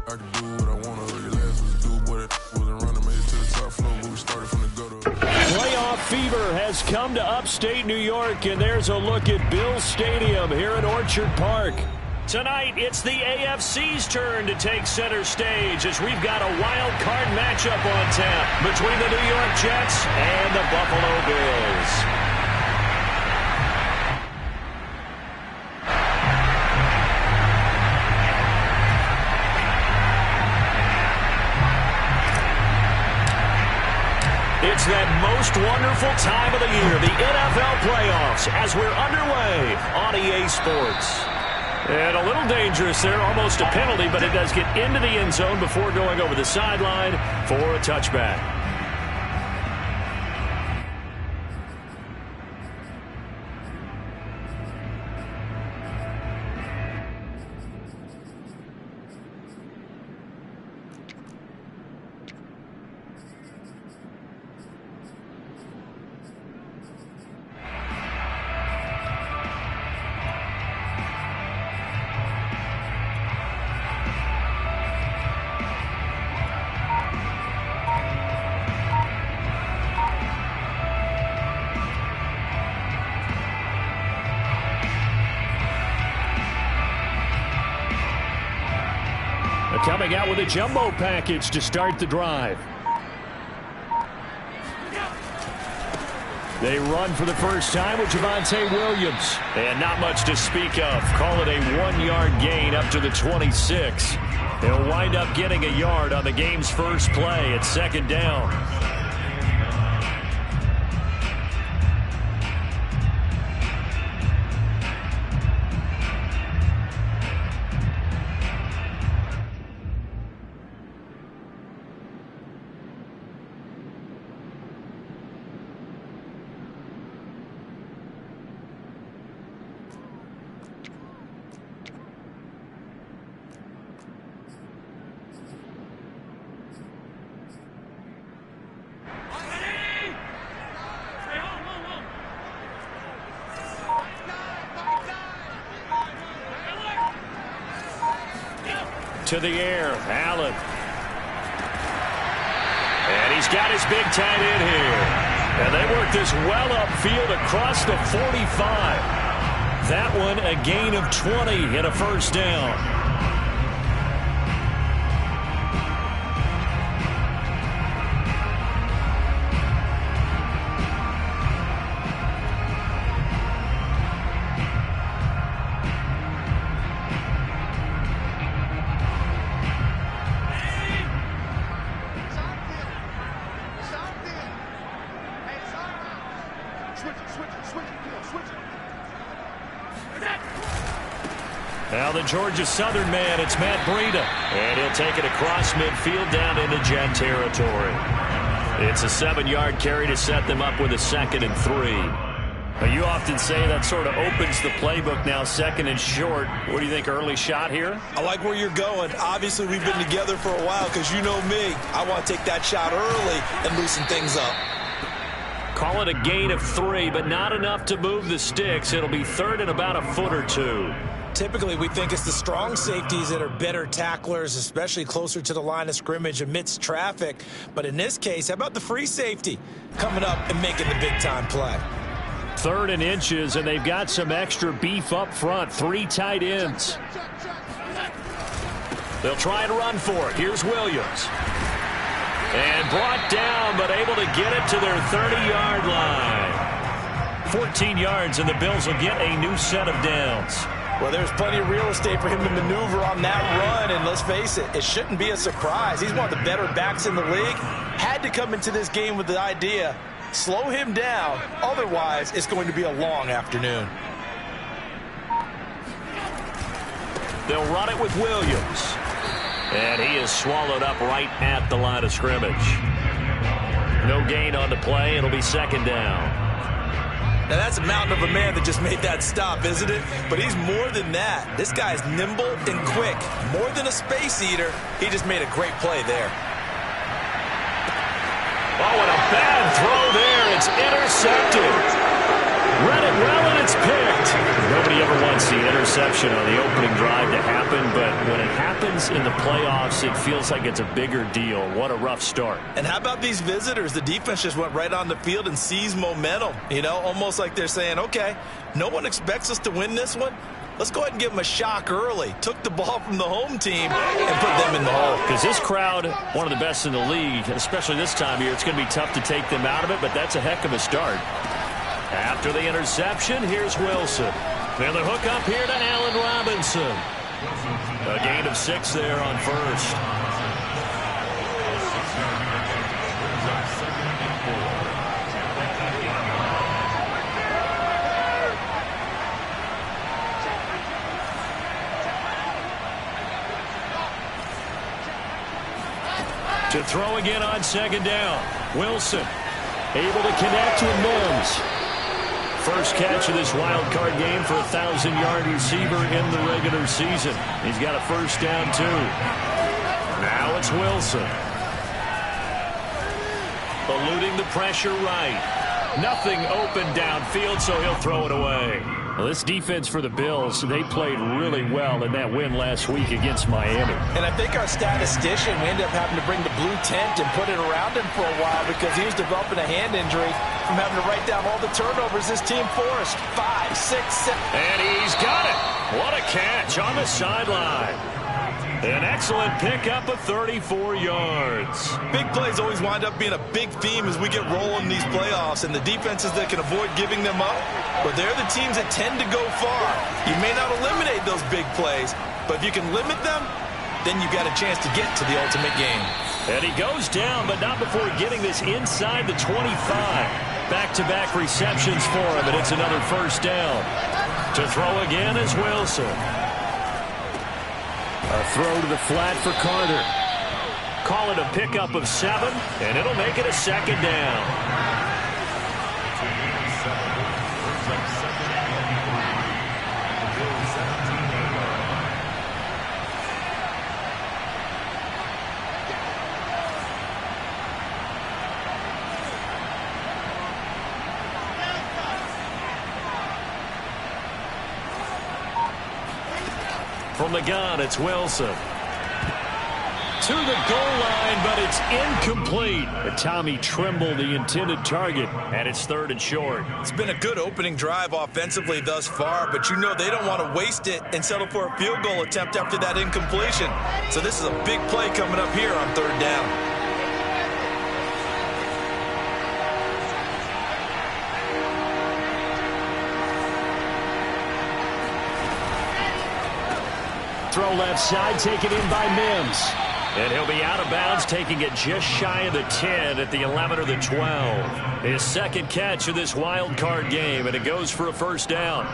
I can do what I want to. Your last was do what it wasn't running, made it to the top floor, but we started from the gutter. Playoff fever has come to upstate New York, and there's a look at Bills Stadium here in Orchard Park. Tonight, it's the AFC's turn to take center stage as we've got a wild card matchup on tap between the New York Jets and the Buffalo Bills. It's that most wonderful time of the year, the NFL playoffs, as we're underway on EA Sports. And a little dangerous there, almost a penalty, but it does get into the end zone before going over the sideline for a touchback. Coming out with a jumbo package to start the drive. They run for the first time with Javonte Williams. And not much to speak of. Call it a 1-yard gain up to the 26. He'll wind up getting a yard on the game's first play at second down. To the air, Allen. And he's got his big tight end here. And they work this well upfield across the 45. That one a gain of 20 and a first down. Now the Georgia Southern man, it's Matt Breida. And he'll take it across midfield down into Jet territory. It's a 7-yard carry to set them up with a 2nd and 3. Now, you often say that sort of opens the playbook now, 2nd and short. What do you think, early shot here? I like where you're going. Obviously, we've been together for a while because you know me. I want to take that shot early and loosen things up. Call it a gain of 3, but not enough to move the sticks. It'll be 3rd and about a foot or 2. Typically, we think it's the strong safeties that are better tacklers, especially closer to the line of scrimmage amidst traffic. But in this case, how about the free safety coming up and making the big-time play? 3rd and inches, and they've got some extra beef up front. 3 tight ends. They'll try to run for it. Here's Williams. And brought down, but able to get it to their 30-yard line. 14 yards, and the Bills will get a new set of downs. Well, there's plenty of real estate for him to maneuver on that run, and let's face it, it shouldn't be a surprise. He's one of the better backs in the league. Had to come into this game with the idea, slow him down, otherwise it's going to be a long afternoon. They'll run it with Williams. And he is swallowed up right at the line of scrimmage. No gain on the play. It'll be 2nd down. Now, that's a mountain of a man that just made that stop, isn't it? But he's more than that. This guy's nimble and quick. More than a space eater, he just made a great play there. Oh, and a bad throw there. It's intercepted. Read it well, and it's picked. Nobody ever wants wants the interception on the opening drive to happen, but when it happens in the playoffs, it feels like it's a bigger deal. What a rough start. And how about these visitors? The defense just went right on the field and seized momentum. You know, almost like they're saying, okay, no one expects us to win this one. Let's go ahead and give them a shock early. Took the ball from the home team and put them in the hole. Because this crowd, one of the best in the league, especially this time of year, it's going to be tough to take them out of it, but that's a heck of a start. After the interception, here's Wilson. And the hook up here to Allen Robinson. A gain of 6 there on first. To throw again on second down. Wilson able to connect with Mims. First catch of this wild card game for a 1,000-yard receiver in the regular season. He's got a first down, too. Now it's Wilson. Eluding the pressure right. Nothing open downfield, so he'll throw it away. Well, this defense for the Bills, they played really well in that win last week against Miami. And I think our statistician, we ended up having to bring the blue tent and put it around him for a while because he was developing a hand injury from having to write down all the turnovers this team forced. 5, 6, 7. And he's got it. What a catch on the sideline. An excellent pickup of 34 yards. Big plays always wind up being a big theme as we get rolling in these playoffs, and the defenses that can avoid giving them up, but they're the teams that tend to go far. You may not eliminate those big plays, but if you can limit them, then you've got a chance to get to the ultimate game. And he goes down, but not before getting this inside the 25. Back-to-back receptions for him, and it's another first down. To throw again is Wilson. A throw to the flat for Carter. Call it a pickup of 7, and it'll make it a second down. From the gun, it's Wilson. To the goal line, but it's incomplete. Tommy Tremble, the intended target, and it's 3rd and short. It's been a good opening drive offensively thus far, but you know they don't want to waste it and settle for a field goal attempt after that incompletion. So this is a big play coming up here on 3rd down. Throw left side, taken in by Mims. And he'll be out of bounds, taking it just shy of the 10 at the 11 or the 12. His second catch of this wild card game, and it goes for a first down.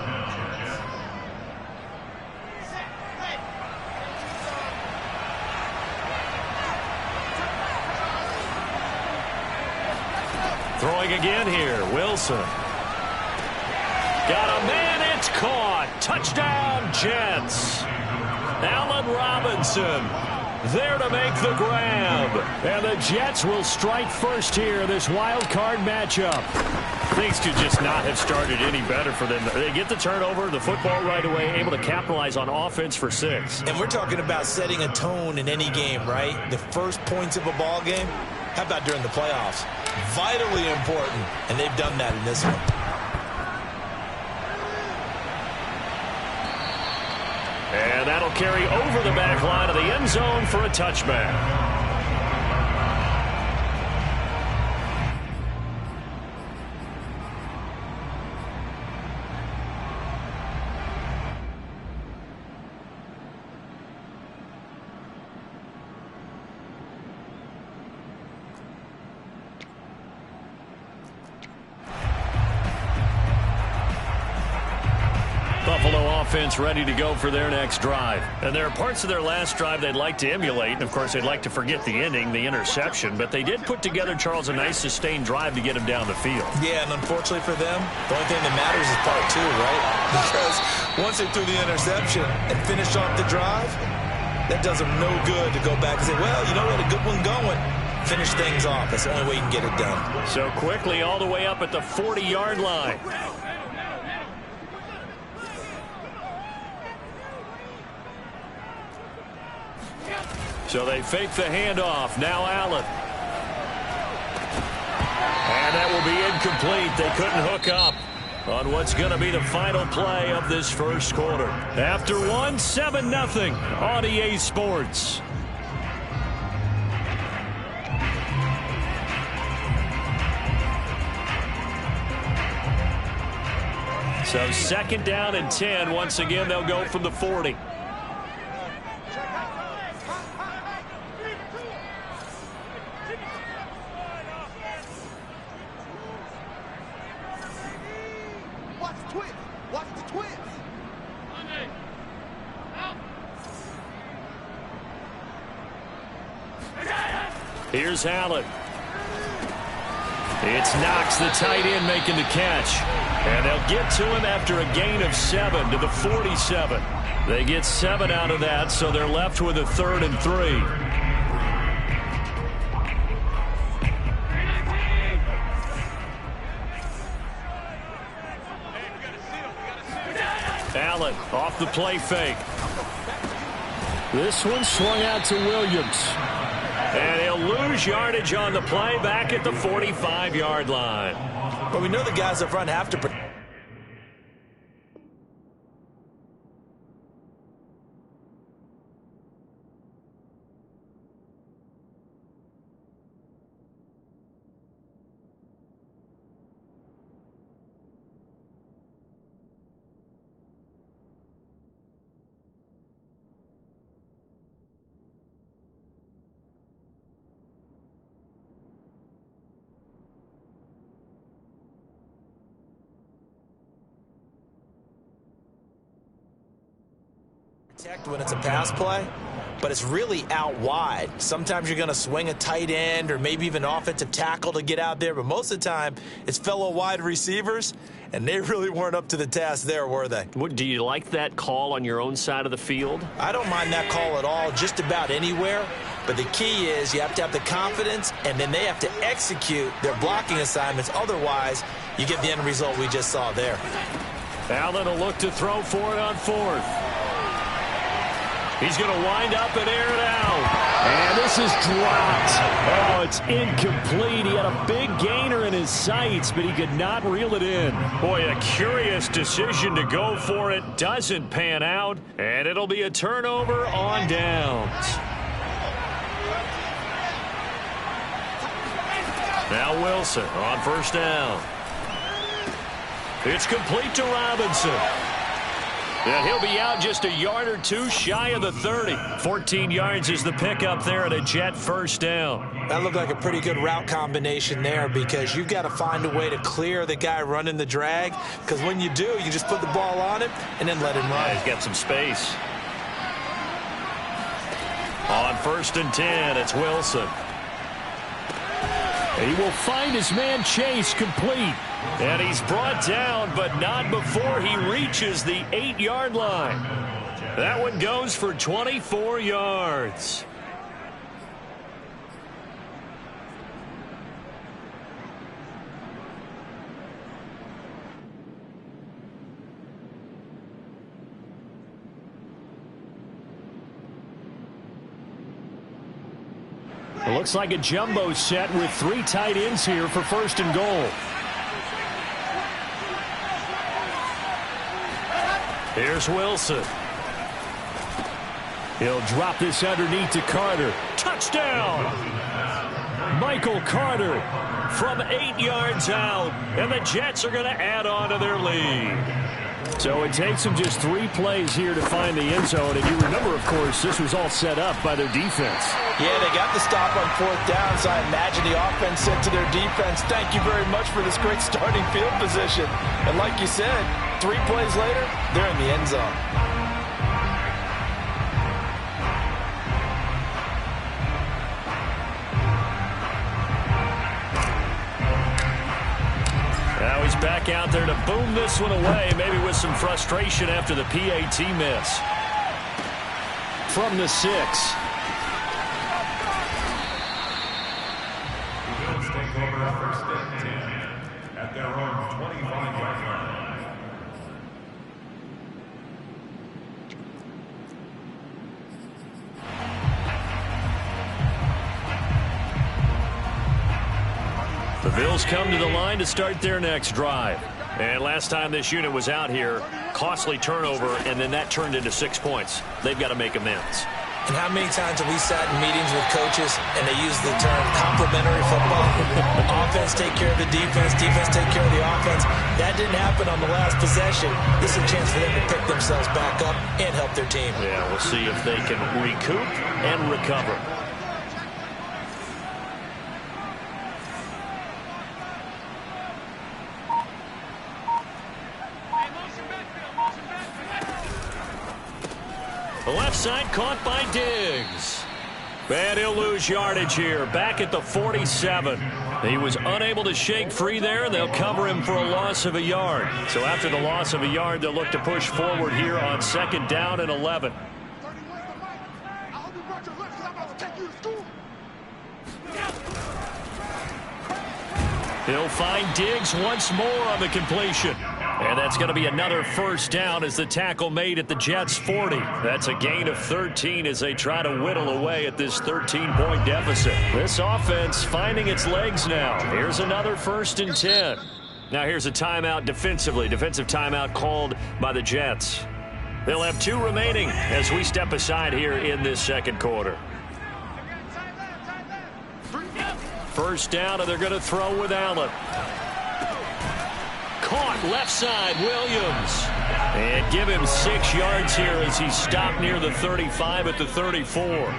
Throwing again here, Wilson. Got a man, it's caught. Touchdown, Jets. Allen Robinson there to make the grab. And the Jets will strike first here in this wild card matchup. Things could just not have started any better for them. They get the turnover, the football right away, able to capitalize on offense for 6. And we're talking about setting a tone in any game, right? The first points of a ball game. How about during the playoffs? Vitally important, and they've done that in this one. And that'll carry over the back line of the end zone for a touchback. Buffalo offense ready to go for their next drive. And there are parts of their last drive they'd like to emulate. And, of course, they'd like to forget the ending, the interception. But they did put together, Charles, a nice sustained drive to get him down the field. Yeah, and unfortunately for them, the only thing that matters is part 2, right? Because once they threw the interception and finished off the drive, that does them no good to go back and say, well, you know, we had a good one going. Finish things off. That's the only way you can get it done. So quickly all the way up at the 40-yard line. So they fake the handoff. Now Allen. And that will be incomplete. They couldn't hook up on what's going to be the final play of this first quarter. After one, 7-0 on EA Sports. So second down and 10. Once again, they'll go from the 40. Here's Allen. It's Knox, the tight end, making the catch. And they'll get to him after a gain of 7 to the 47. They get 7 out of that, so they're left with a 3rd and 3. Allen off the play fake. This one swung out to Williams. And he'll lose yardage on the play back at the 45-yard line. But we know the guys up front have to protect. When it's a pass play, but it's really out wide. Sometimes you're going to swing a tight end or maybe even offensive tackle to get out there, but most of the time it's fellow wide receivers, and they really weren't up to the task there, were they? Do you like that call on your own side of the field? I don't mind that call at all, just about anywhere. But the key is you have to have the confidence, and then they have to execute their blocking assignments. Otherwise, you get the end result we just saw there. Allen will look to throw for it on 4th. He's going to wind up and air it out. And this is dropped. Oh, it's incomplete. He had a big gainer in his sights, but he could not reel it in. Boy, a curious decision to go for it. Doesn't pan out, and it'll be a turnover on downs. Now Wilson on first down. It's complete to Robinson. And he'll be out just a yard or two shy of the 30. 14 yards is the pickup there at a Jet first down. That looked like a pretty good route combination there because you've got to find a way to clear the guy running the drag, because when you do, you just put the ball on him and then let him run. Yeah, he's got some space. On first and 10, it's Wilson. And he will find his man Chase complete. And he's brought down, but not before he reaches the 8-yard line. That one goes for 24 yards. It looks like a jumbo set with 3 tight ends here for first and goal. Here's Wilson. He'll drop this underneath to Carter. Touchdown! Michael Carter from 8 yards out. And the Jets are going to add on to their lead. So it takes them just 3 plays here to find the end zone. And you remember, of course, this was all set up by their defense. Yeah, they got the stop on 4th down, so I imagine the offense said to their defense, thank you very much for this great starting field position. And like you said, 3 plays later, they're in the end zone. Now he's back out there to boom this one away, maybe with some frustration after the PAT miss. From the 6. Eagles take over first and 10 at their own 25-yard line. The Bills come to the line to start their next drive. And last time this unit was out here, costly turnover, and then that turned into 6 points. They've got to make amends. And how many times have we sat in meetings with coaches and they use the term complementary football? Offense take care of the defense, defense take care of the offense. That didn't happen on the last possession. This is a chance for them to pick themselves back up and help their team. Yeah, we'll see if they can recoup and recover. The left side caught by Diggs. And he'll lose yardage here, back at the 47. He was unable to shake free there, and they'll cover him for a loss of a yard. So after the loss of a yard, they'll look to push forward here on 2nd down and 11. He'll find Diggs once more on the completion. And that's going to be another first down as the tackle made at the Jets' 40. That's a gain of 13 as they try to whittle away at this 13-point deficit. This offense finding its legs now. Here's another 1st and 10. Now here's a timeout defensively. Defensive timeout called by the Jets. They'll have 2 remaining as we step aside here in this 2nd quarter. First down, and they're going to throw with Allen. Caught left side, Williams. And give him 6 yards here as he stopped near the 35 at the 34.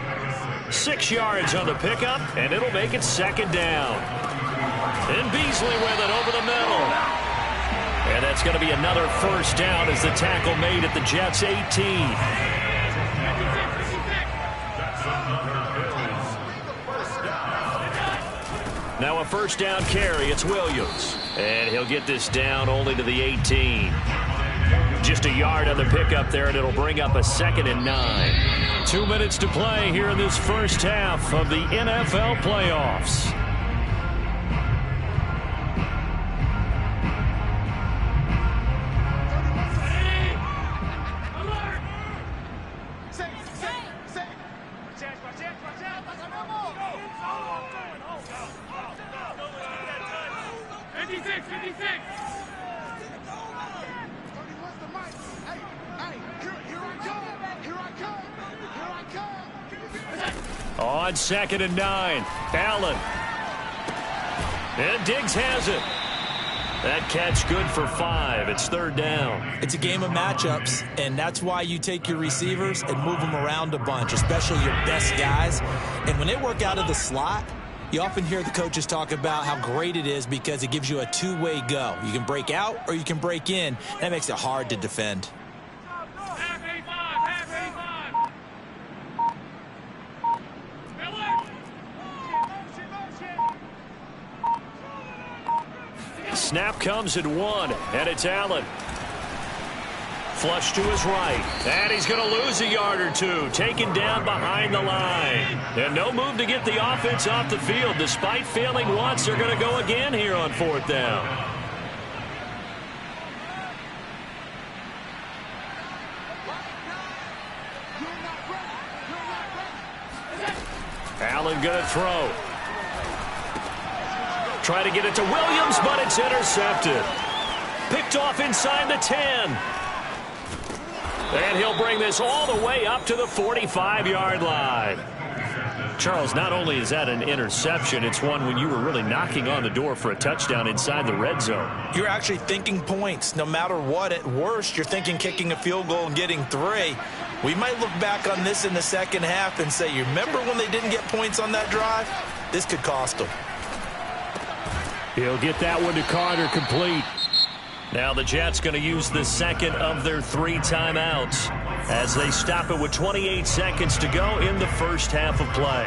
6 yards on the pickup, and it'll make it 2nd down. And Beasley with it over the middle. And that's going to be another first down as the tackle made at the Jets' 18. Now a first down carry. It's Williams. And he'll get this down only to the 18. Just a yard on the pickup there, and it'll bring up a 2nd and 9. 2 minutes to play here in this first half of the NFL playoffs. On 2nd and 9, Allen. And Diggs has it. That catch good for 5. It's 3rd down. It's a game of matchups, and that's why you take your receivers and move them around a bunch, especially your best guys. And when they work out of the slot, you often hear the coaches talk about how great it is because it gives you a 2-way go. You can break out or you can break in. That makes it hard to defend. Snap comes at 1, and it's Allen. Flush to his right, and he's going to lose a yard or 2, taken down behind the line. And no move to get the offense off the field. Despite failing once, they're going to go again here on 4th down. Allen going to throw. Try to get it to Williams, but it's intercepted. Picked off inside the 10. And he'll bring this all the way up to the 45-yard line. Charles, not only is that an interception, it's one when you were really knocking on the door for a touchdown inside the red zone. You're actually thinking points. No matter what, at worst, you're thinking kicking a field goal and getting 3. We might look back on this in the second half and say, you remember when they didn't get points on that drive? This could cost them. He'll get that one to Carter, complete. Now the Jets going to use the 2nd of their 3 timeouts as they stop it with 28 seconds to go in the first half of play.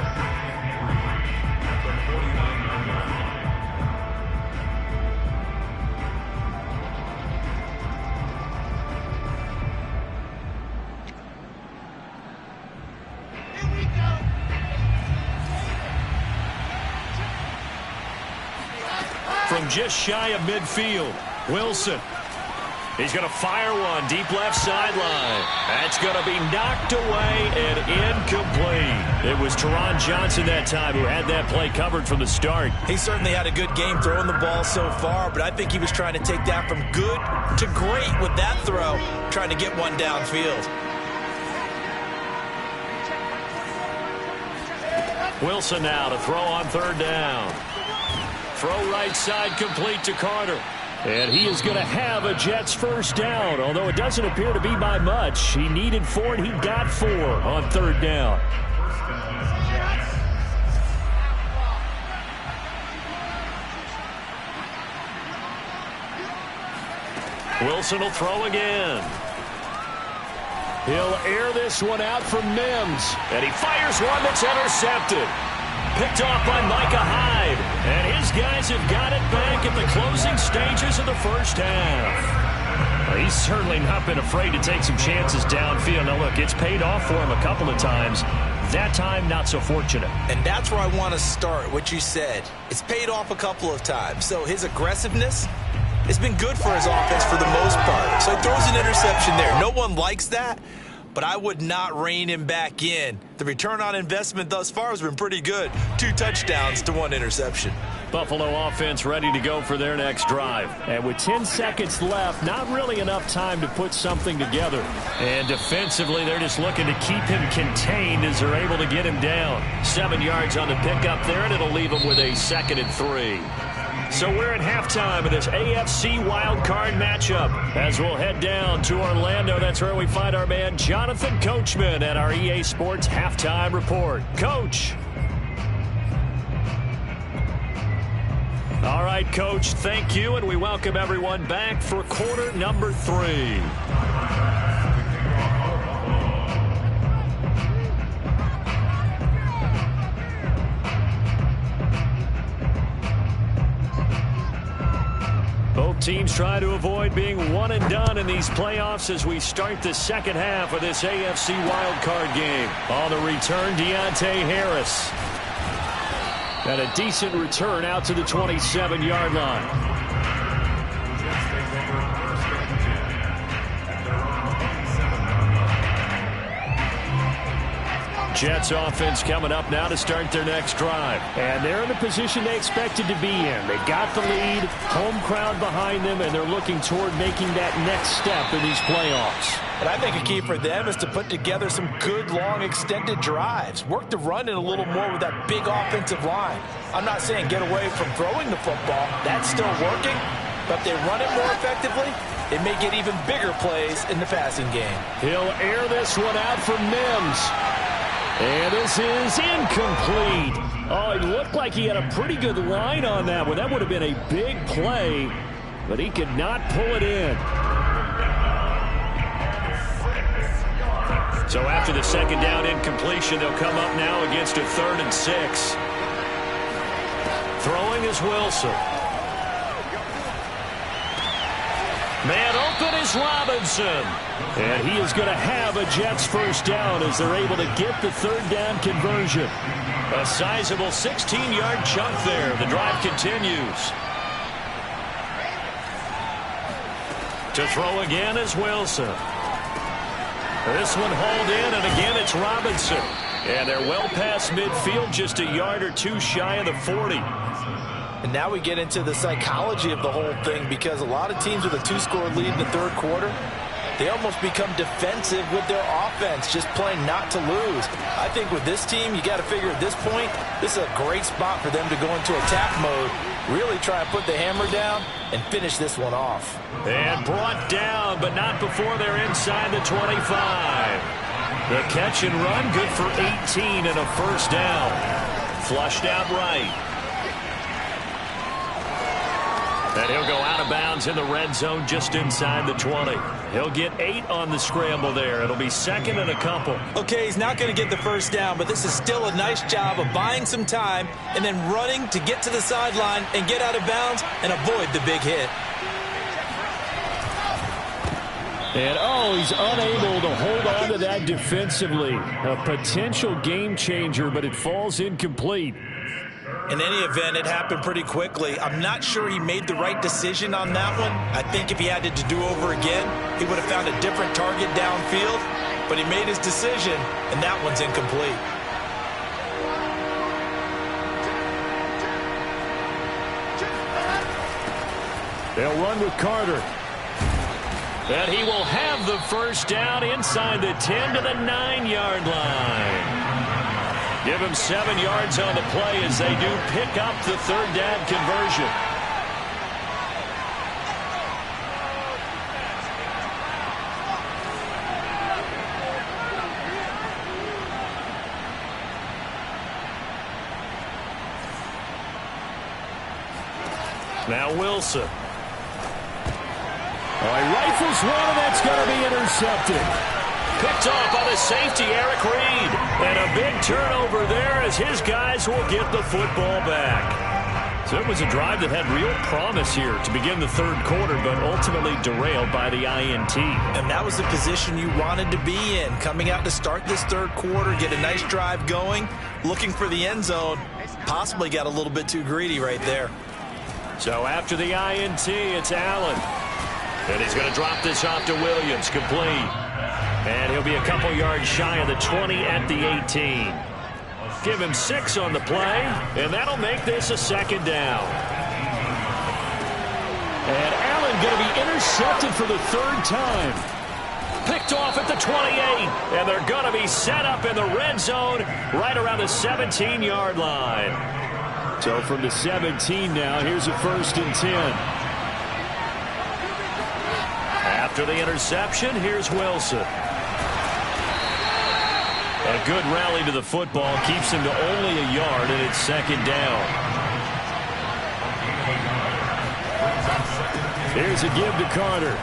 From just shy of midfield, Wilson. He's going to fire one deep left sideline. That's going to be knocked away and incomplete. It was Teron Johnson that time who had that play covered from the start. He certainly had a good game throwing the ball so far, but I think he was trying to take that from good to great with that throw, trying to get one downfield. Wilson now to throw on third down. Throw right side complete to Carter. And he is going to have a Jets first down, although it doesn't appear to be by much. He needed 4 and he got 4 on third down. Wilson will throw again. He'll air this one out from Mims. And he fires one that's intercepted. Picked off by Micah Hyde. And his guys have got it back at the closing stages of the first half. Well, he's certainly not been afraid to take some chances downfield. Now, look, it's paid off for him a couple of times. That time, not so fortunate. And that's where I want to start, what you said. It's paid off a couple of times. So his aggressiveness, it's been good for his offense for the most part. So he throws an interception there. No one likes that, but I would not rein him back in. The return on investment thus far has been pretty good. 2 touchdowns to 1 interception. Buffalo offense ready to go for their next drive. And with 10 seconds left, not really enough time to put something together. And defensively, they're just looking to keep him contained as they're able to get him down. 7 yards on the pickup there, and it'll leave him with a 2nd and 3. So we're at halftime of this AFC wildcard matchup. As we'll head down to Orlando, that's where we find our man Jonathan Coachman at our EA Sports Halftime Report. Coach. All right, Coach, thank you, and we welcome everyone back for quarter number 3. Both teams try to avoid being one and done in these playoffs as we start the second half of this AFC wildcard game. On the return, Deontay Harris. And a decent return out to the 27-yard line. Jets offense coming up now to start their next drive. And they're in the position they expected to be in. They got the lead, home crowd behind them, and they're looking toward making that next step in these playoffs. And I think a key for them is to put together some good, long, extended drives. Work the run in a little more with that big offensive line. I'm not saying get away from throwing the football. That's still working. But if they run it more effectively, it may get even bigger plays in the passing game. He'll air this one out for Mims. And this is incomplete. Oh, it looked like he had a pretty good line on that one. That would have been a big play, but he could not pull it in. So after the second down incompletion, they'll come up now against a 3rd and 6. Throwing is Wilson. Man open is Robinson. And he is going to have a Jets first down as they're able to get the 3rd down conversion. A sizable 16-yard chunk there. The drive continues. To throw again is Wilson. This one hauled in, and again it's Robinson. And they're well past midfield, just a yard or 2 shy of the 40. And now we get into the psychology of the whole thing, because a lot of teams with a 2-score lead in the 3rd quarter, they almost become defensive with their offense, just playing not to lose. I think with this team, you got to figure at this point, this is a great spot for them to go into attack mode, really try and put the hammer down and finish this one off. And brought down, but not before they're inside the 25. The catch and run, good for 18 and a first down. Flushed out right. And he'll go out of bounds in the red zone just inside the 20. He'll get 8 on the scramble there. It'll be 2nd and a couple. Okay, he's not going to get the first down, but this is still a nice job of buying some time and then running to get to the sideline and get out of bounds and avoid the big hit. And, oh, he's unable to hold on to that defensively. A potential game changer, but it falls incomplete. In any event, it happened pretty quickly. I'm not sure he made the right decision on that one. I think if he had to do over again, he would have found a different target downfield. But he made his decision, and that one's incomplete. They'll run with Carter. And he will have the first down inside the 10 to the 9-yard line. Give him 7 yards on the play as they do pick up the third down conversion. Now Wilson. Oh, he rifles one, and that's going to be intercepted. Picked off by the safety, Eric Reed. And a big turnover there as his guys will get the football back. So it was a drive that had real promise here to begin the third quarter, but ultimately derailed by the INT. And that was the position you wanted to be in. Coming out to start this third quarter, get a nice drive going, looking for the end zone. Possibly got a little bit too greedy right there. So after the INT, it's Allen. And he's going to drop this off to Williams, complete. And he'll be a couple yards shy of the 20 at the 18. Give him 6 on the play, and that'll make this a second down. And Allen going to be intercepted for the third time. Picked off at the 28, and they're going to be set up in the red zone right around the 17-yard line. So from the 17 now, here's a 1st and 10. After the interception, here's Wilson. A good rally to the football keeps him to only a yard, and it's second down. Here's a give to Carter.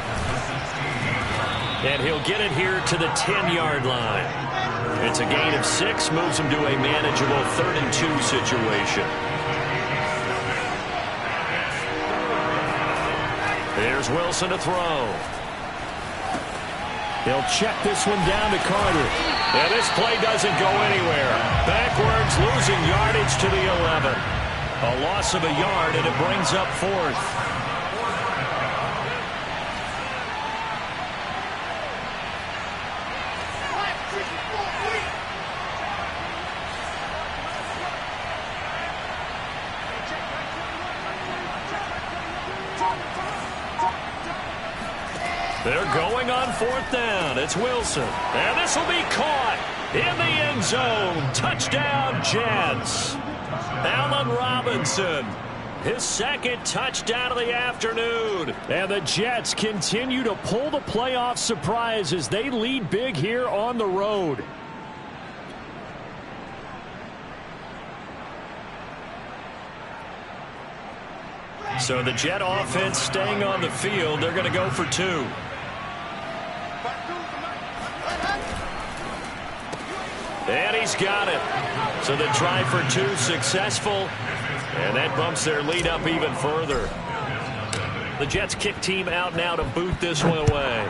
And he'll get it here to the 10-yard line. It's a gain of 6, moves him to a manageable 3rd and 2 situation. There's Wilson to throw. He'll check this one down to Carter. And this play doesn't go anywhere. Backwards, losing yardage to the 11. A loss of a yard, and it brings up 4th. They're going on 4th down. It's Wilson. And this will be caught in the end zone. Touchdown, Jets. Allen Robinson, his 2nd touchdown of the afternoon. And the Jets continue to pull the playoff surprise as they lead big here on the road. So the Jet offense staying on the field. They're going to go for 2. And he's got it. So the try for 2 successful. And that bumps their lead up even further. The Jets kick team out now to boot this one away.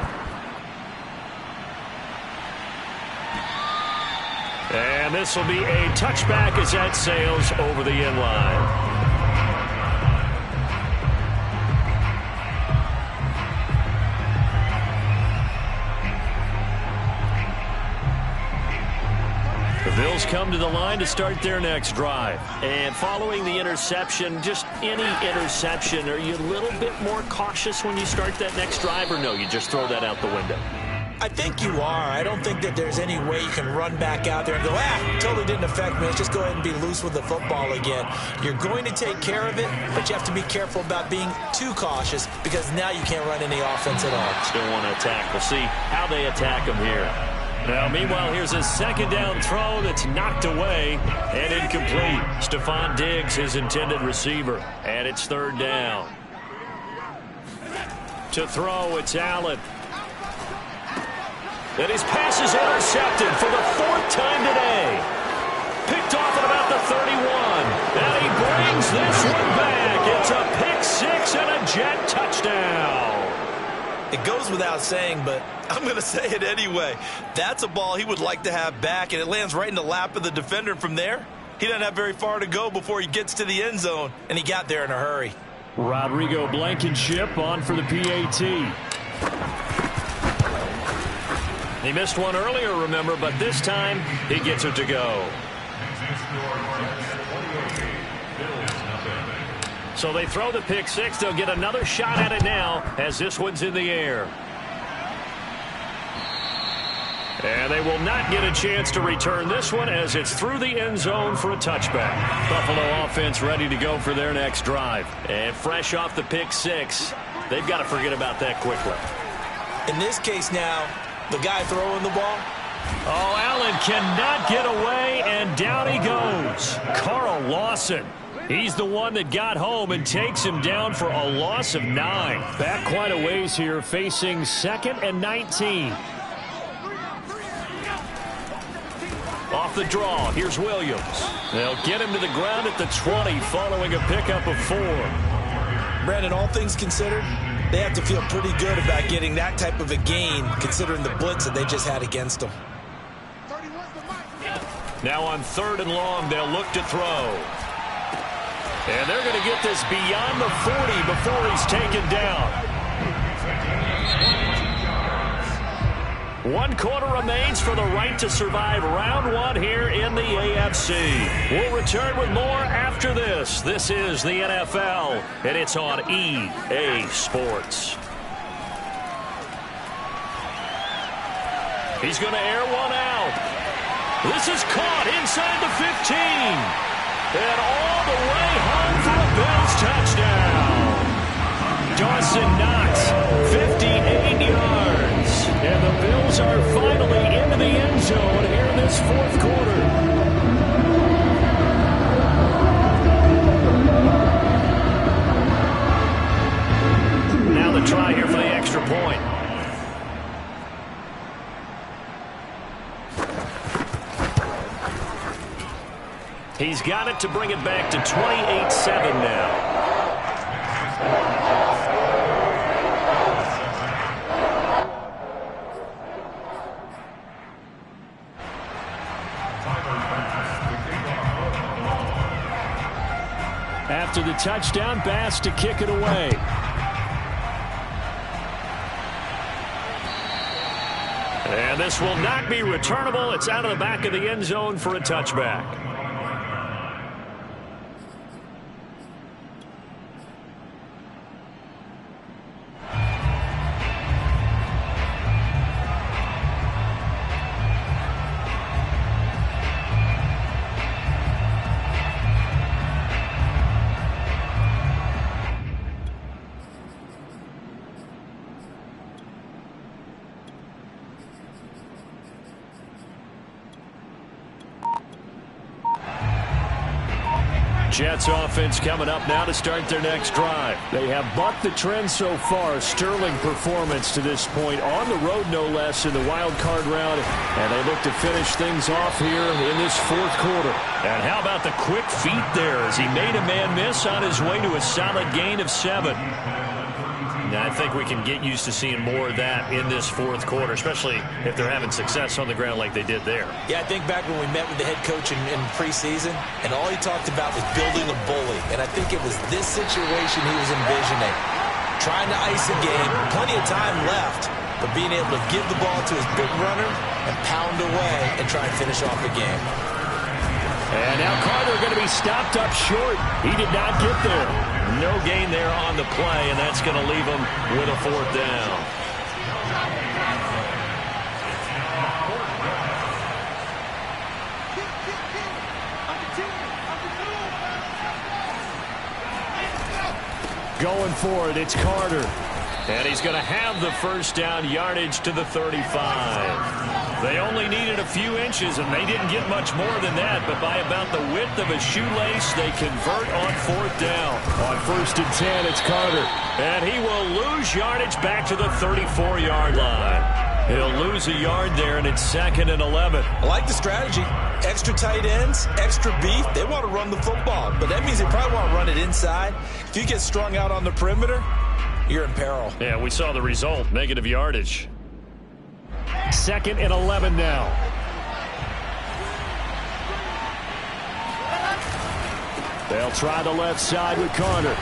And this will be a touchback as that sails over the end line. The Bills come to the line to start their next drive. And following the interception, just any interception, are you a little bit more cautious when you start that next drive, or no, you just throw that out the window? I think you are. I don't think that there's any way you can run back out there and go, totally didn't affect me. Let's just go ahead and be loose with the football again. You're going to take care of it, but you have to be careful about being too cautious because now you can't run any offense at all. Still want to attack. We'll see how they attack them here. Now, meanwhile, here's a 2nd down throw that's knocked away and incomplete. Stephon Diggs, his intended receiver, and it's 3rd down. To throw, it's Allen. And his pass is intercepted for the 4th time today. Picked off at about the 31. And he brings this one back. It's a pick 6 and a Jet touchdown. It goes without saying, but I'm going to say it anyway. That's a ball he would like to have back, and it lands right in the lap of the defender. From there, He doesn't have very far to go before he gets to the end zone, and he got there in a hurry. Rodrigo Blankenship on for the PAT. He missed one earlier, remember, but this time he gets it to go. So they throw the pick six. They'll get another shot at it now as this one's in the air. And they will not get a chance to return this one as it's through the end zone for a touchback. Buffalo offense ready to go for their next drive. And fresh off the pick six, they've got to forget about that quickly. In this case now, the guy throwing the ball. Oh, Allen cannot get away, and down he goes. Carl Lawson. He's the one that got home and takes him down for a loss of 9. Back quite a ways here, facing 2nd and 19. Off the draw, here's Williams. They'll get him to the ground at the 20 following a pickup of 4. Brandon, all things considered, they have to feel pretty good about getting that type of a gain considering the blitz that they just had against them. Now on 3rd and long, they'll look to throw. And they're going to get this beyond the 40 before he's taken down. 1 quarter remains for the right to survive round 1 here in the AFC. We'll return with more after this. This is the NFL, and it's on EA Sports. He's going to air one out. This is caught inside the 15. And all the way home for a Bills touchdown. Dawson Knox, 58 yards. And the Bills are finally into the end zone here in this 4th quarter. Now the try here for the extra point. He's got it to bring it back to 28-7 now. After the touchdown, Bass to kick it away. And this will not be returnable. It's out of the back of the end zone for a touchback. Jets offense coming up now to start their next drive. They have bucked the trend so far. Sterling performance to this point on the road, no less, in the wild card round. And they look to finish things off here in this 4th quarter. And how about the quick feet there as he made a man miss on his way to a solid gain of 7. I think we can get used to seeing more of that in this 4th quarter, especially if they're having success on the ground like they did there. Yeah, I think back when we met with the head coach in preseason, and all he talked about was building a bully. And I think it was this situation he was envisioning. Trying to ice a game, plenty of time left, but being able to give the ball to his big runner and pound away and try and finish off the game. And now Carter going to be stopped up short. He did not get there. No gain there on the play, and that's going to leave him with a 4th down. Going for it, it's Carter. And he's going to have the 1st down, yardage to the 35. They only needed a few inches, and they didn't get much more than that. But by about the width of a shoelace, they convert on 4th down. On 1st and 10, it's Carter. And he will lose yardage back to the 34-yard line. He'll lose a yard there, and it's 2nd and 11. I like the strategy. Extra tight ends, extra beef. They want to run the football, but that means they probably want to run it inside. If you get strung out on the perimeter, you're in peril. Yeah, we saw the result, negative yardage. 2nd and 11 now. They'll try the left side with Carter.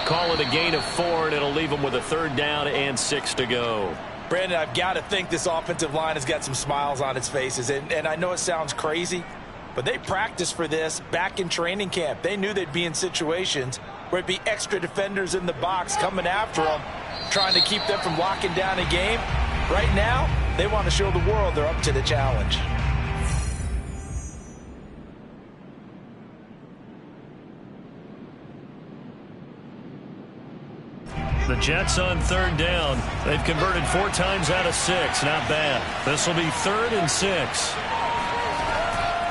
Call it a gain of 4, and it'll leave them with a 3rd down and 6 to go. Brandon, I've got to think this offensive line has got some smiles on its faces. And I know it sounds crazy, but they practiced for this back in training camp. They knew they'd be in situations where it'd be extra defenders in the box coming after them, trying to keep them from locking down a game. Right now, they want to show the world they're up to the challenge. The Jets on 3rd down. They've converted 4 times out of 6. Not bad. This will be 3rd and 6.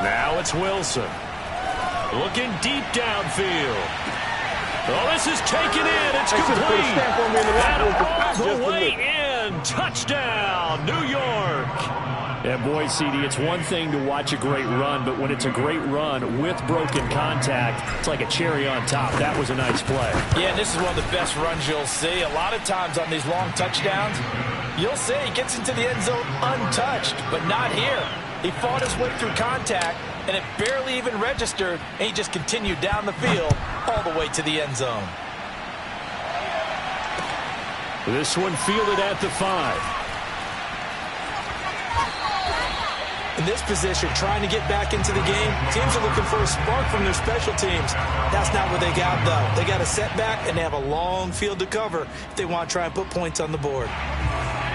Now it's Wilson. Looking deep downfield. Oh, this is taken in. It's complete. And all the way in. Touchdown, New York. And boy, CD, it's one thing to watch a great run, but when it's a great run with broken contact, it's like a cherry on top. That was a nice play. Yeah, and this is one of the best runs you'll see. A lot of times on these long touchdowns, you'll see he gets into the end zone untouched, but not here. He fought his way through contact, and it barely even registered, and he just continued down the field all the way to the end zone. This one fielded at the 5. In this position, trying to get back into the game, teams are looking for a spark from their special teams. That's not what they got, though. They got a setback, and they have a long field to cover if they want to try and put points on the board.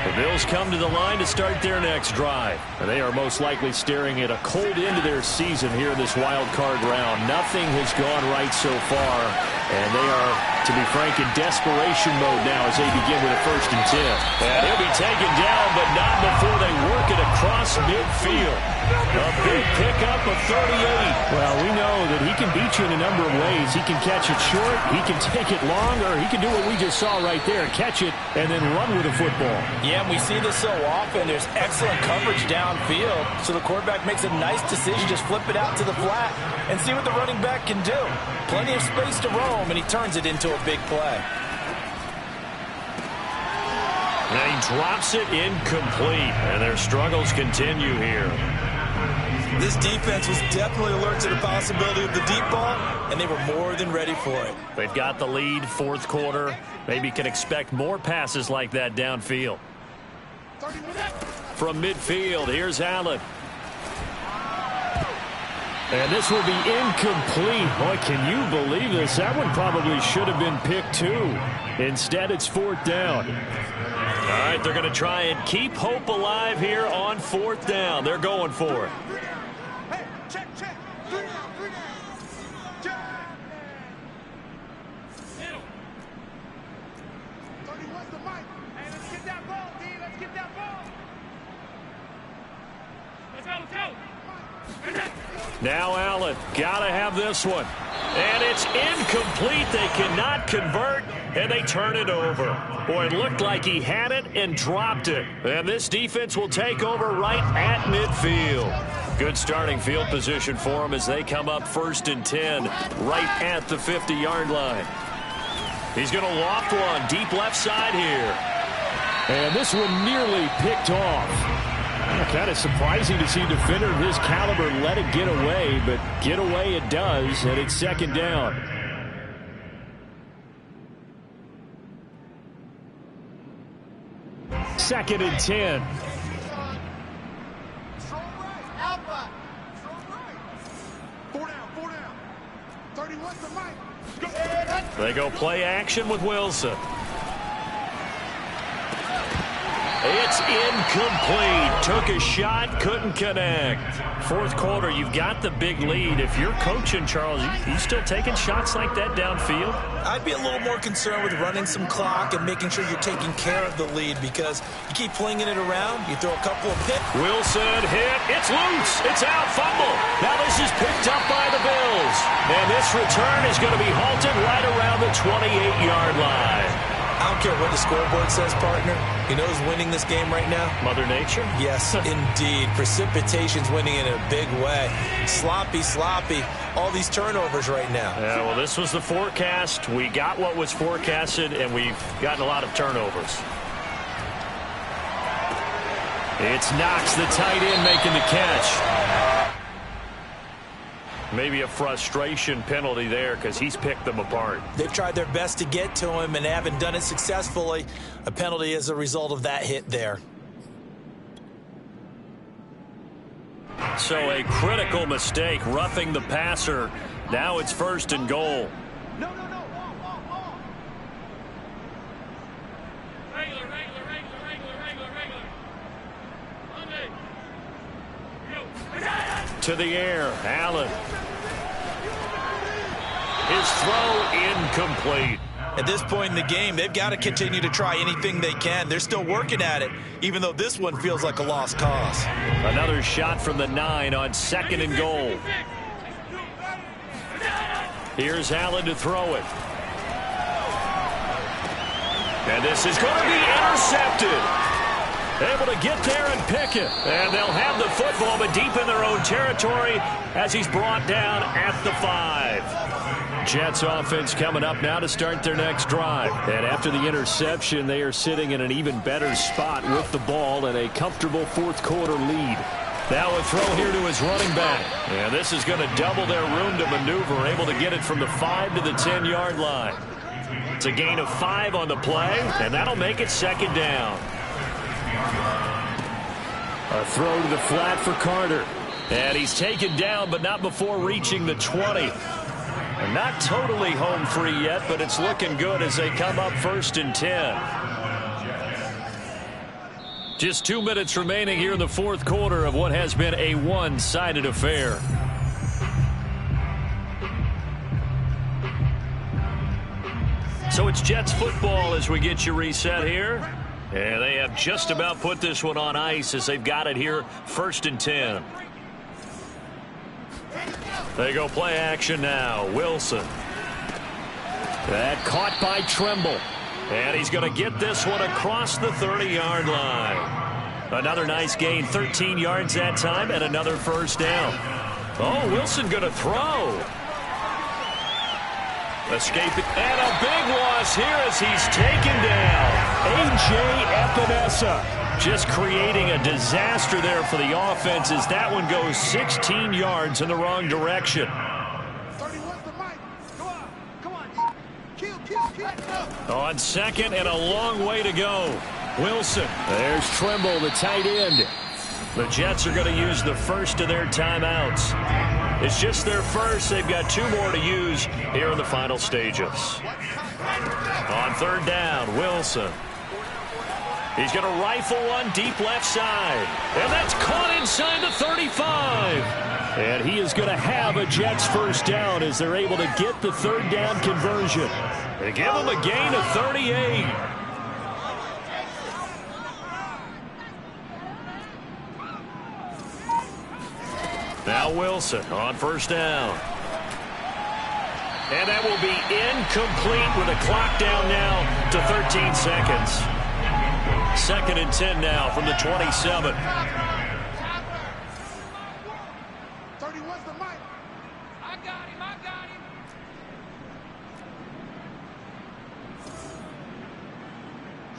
The Bills come to the line to start their next drive. And they are most likely staring at a cold end to their season here in this wild card round. Nothing has gone right so far, and they are, to be frank, in desperation mode now as they begin with a 1st and 10. And he'll be taken down, but not before they work it across midfield. A big pickup of 38. Well, we know that he can beat you in a number of ways. He can catch it short, he can take it long, or he can do what we just saw right there, catch it and then run with the football. Yeah, and we see this so often. There's excellent coverage downfield, so the quarterback makes a nice decision, just flip it out to the flat and see what the running back can do. Plenty of space to roam, and he turns it into a big play. And he drops it incomplete, and their struggles continue here. This defense was definitely alert to the possibility of the deep ball, and they were more than ready for it. They've got the lead, 4th quarter. Maybe can expect more passes like that downfield. From midfield, here's Allen. And this will be incomplete. Boy, can you believe this? That one probably should have been picked too. Instead, it's 4th down. All right, they're going to try and keep hope alive here on 4th down. They're going for it. Now Allen, gotta have this one. And it's incomplete. They cannot convert, and they turn it over. Boy, it looked like he had it and dropped it. And this defense will take over right at midfield. Good starting field position for them as they come up 1st and 10 right at the 50-yard line. He's going to loft one deep left side here. And this one nearly picked off. Kind of surprising to see a defender of his caliber let it get away, but get away it does, and it's 2nd down. Second and 10. They go play action with Wilson. It's incomplete. Took a shot, couldn't connect. 4th quarter, you've got the big lead. If you're coaching, Charles, you still taking shots like that downfield? I'd be a little more concerned with running some clock and making sure you're taking care of the lead, because you keep flinging it around, you throw a couple of picks. Wilson hit. It's loose. It's out. Fumble. Now this is picked up by the Bills. And this return is going to be halted right around the 28-yard line. I don't care what the scoreboard says, partner. You know who's winning this game right now? Mother Nature? Yes, indeed. Precipitation's winning in a big way. Sloppy. All these turnovers right now. Yeah, well, this was the forecast. We got what was forecasted, and we've gotten a lot of turnovers. It's Knox, the tight end, making the catch. Maybe a frustration penalty there because he's picked them apart. They've tried their best to get to him and haven't done it successfully. A penalty as a result of that hit there. So a critical mistake, roughing the passer. Now it's 1st and goal. No. Regular. To the air, Allen. His throw incomplete. At this point in the game, they've got to continue to try anything they can. They're still working at it, even though this one feels like a lost cause. Another shot from the 9 on 2nd and goal. Here's Allen to throw it. And this is going to be intercepted. Able to get there and pick it. And they'll have the football, but deep in their own territory as he's brought down at the 5. Jets offense coming up now to start their next drive. And after the interception, they are sitting in an even better spot with the ball and a comfortable 4th quarter lead. Now a throw here to his running back. And this is going to double their room to maneuver, able to get it from the 5 to the 10-yard line. It's a gain of 5 on the play, and that'll make it 2nd down. A throw to the flat for Carter. And he's taken down, but not before reaching the 20. And not totally home free yet, but it's looking good as they come up 1st and 10. Just 2 minutes remaining here in the 4th quarter of what has been a one-sided affair. So it's Jets football as we get you reset here. And they have just about put this one on ice as they've got it here 1st and 10. They go play action now. Wilson. That caught by Tremble. And he's going to get this one across the 30-yard line. Another nice gain, 13 yards that time, and another 1st down. Oh, Wilson going to throw. Escaping, and a big loss here as he's taken down. A.J. Epinesa just creating a disaster there for the offense as that one goes 16 yards in the wrong direction. On 2nd and a long way to go. Wilson. There's Tremble, the tight end. The Jets are going to use the first of their timeouts. It's just their first. They've got 2 more to use here in the final stages. On 3rd down, Wilson. He's going to rifle one deep left side. And that's caught inside the 35. And he is going to have a Jets 1st down as they're able to get the 3rd down conversion. They give him a gain of 38. Now Wilson on 1st down. And that will be incomplete with a clock down now to 13 seconds. 2nd and 10 now from the 27. 31's the mic. I got him.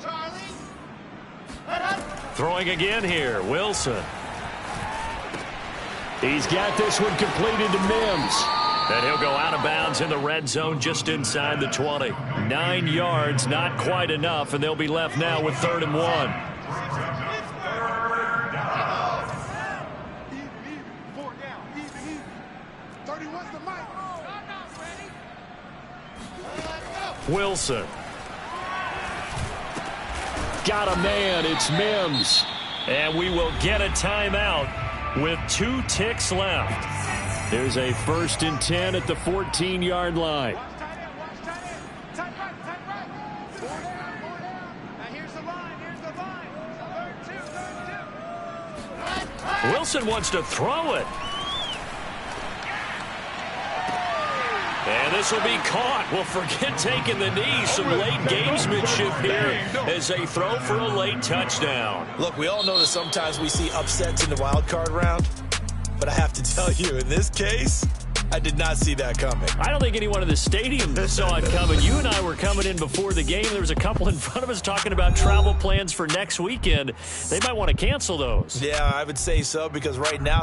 Charlie. Throwing again here, Wilson. He's got this one completed to Mims. And he'll go out of bounds in the red zone just inside the 20. 9 yards, not quite enough, and they'll be left now with 3rd and 1. Wilson. Got a man, it's Mims. And we will get a timeout with 2 ticks left. There's a 1st and 10 at the 14-yard line. Wilson wants to throw it. And this will be caught. Well, forget taking the knee. Some late gamesmanship here as they throw for a late touchdown. Look, we all know that sometimes we see upsets in the wild card round. But I have to tell you, in this case, I did not see that coming. I don't think anyone in the stadium saw it coming. You and I were coming in before the game. There was a couple in front of us talking about travel plans for next weekend. They might want to cancel those. Yeah, I would say so, because right now